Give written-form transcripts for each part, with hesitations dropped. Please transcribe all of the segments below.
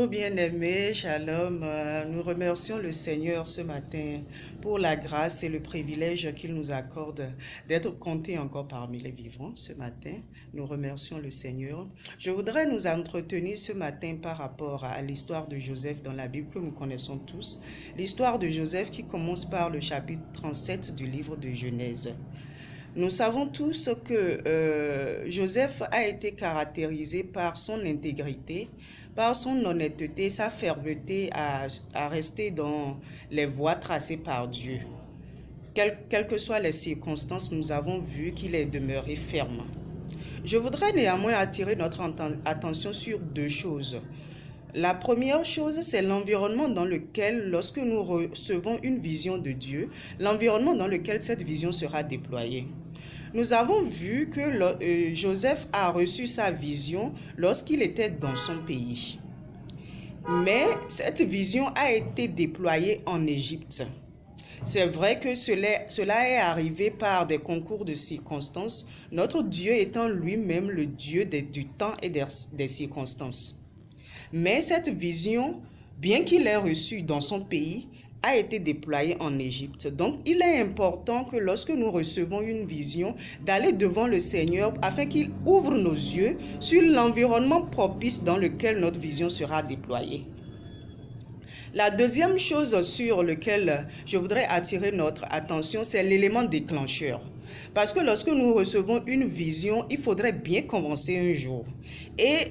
Bonjour bien-aimés, shalom. Nous remercions le Seigneur ce matin pour la grâce et le privilège qu'il nous accorde d'être comptés encore parmi les vivants ce matin. Nous remercions le Seigneur. Je voudrais nous entretenir ce matin par rapport à l'histoire de Joseph dans la Bible que nous connaissons tous. L'histoire de Joseph qui commence par le chapitre 37 du livre de Genèse. Nous savons tous que Joseph a été caractérisé par son intégrité, par son honnêteté, sa fermeté à rester dans les voies tracées par Dieu. Quelles que soient les circonstances, nous avons vu qu'il est demeuré ferme. Je voudrais néanmoins attirer notre attention sur deux choses. La première chose, c'est l'environnement dans lequel, lorsque nous recevons une vision de Dieu, l'environnement dans lequel cette vision sera déployée. Nous avons vu que Joseph a reçu sa vision lorsqu'il était dans son pays. Mais cette vision a été déployée en Égypte. C'est vrai que cela est arrivé par des concours de circonstances, notre Dieu étant lui-même le Dieu du temps et des circonstances. Mais cette vision, bien qu'il ait reçue dans son pays, a été déployée en Égypte. Donc, il est important que lorsque nous recevons une vision, d'aller devant le Seigneur afin qu'il ouvre nos yeux sur l'environnement propice dans lequel notre vision sera déployée. La deuxième chose sur laquelle je voudrais attirer notre attention, c'est l'élément déclencheur. Parce que lorsque nous recevons une vision, il faudrait bien commencer un jour. Et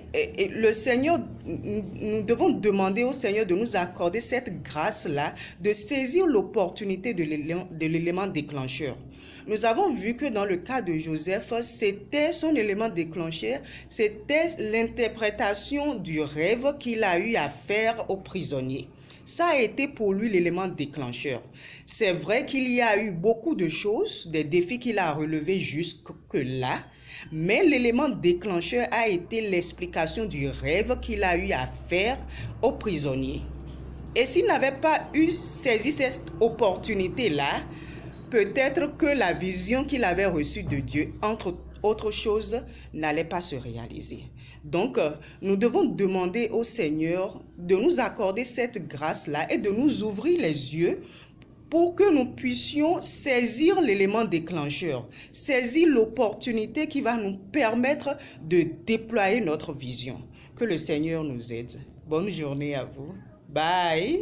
le Seigneur, nous devons demander au Seigneur de nous accorder cette grâce-là, de saisir l'opportunité de l'élément déclencheur. Nous avons vu que dans le cas de Joseph, c'était son élément déclencheur, c'était l'interprétation du rêve qu'il a eu à faire aux prisonniers. Ça a été pour lui l'élément déclencheur. C'est vrai qu'il y a eu beaucoup de choses, des défis qu'il a relevés jusque-là, mais l'élément déclencheur a été l'explication du rêve qu'il a eu à faire aux prisonniers. Et s'il n'avait pas saisi cette opportunité-là, peut-être que la vision qu'il avait reçue de Dieu, entre autre chose, n'allait pas se réaliser. Donc, nous devons demander au Seigneur de nous accorder cette grâce-là et de nous ouvrir les yeux pour que nous puissions saisir l'élément déclencheur, saisir l'opportunité qui va nous permettre de déployer notre vision. Que le Seigneur nous aide. Bonne journée à vous. Bye!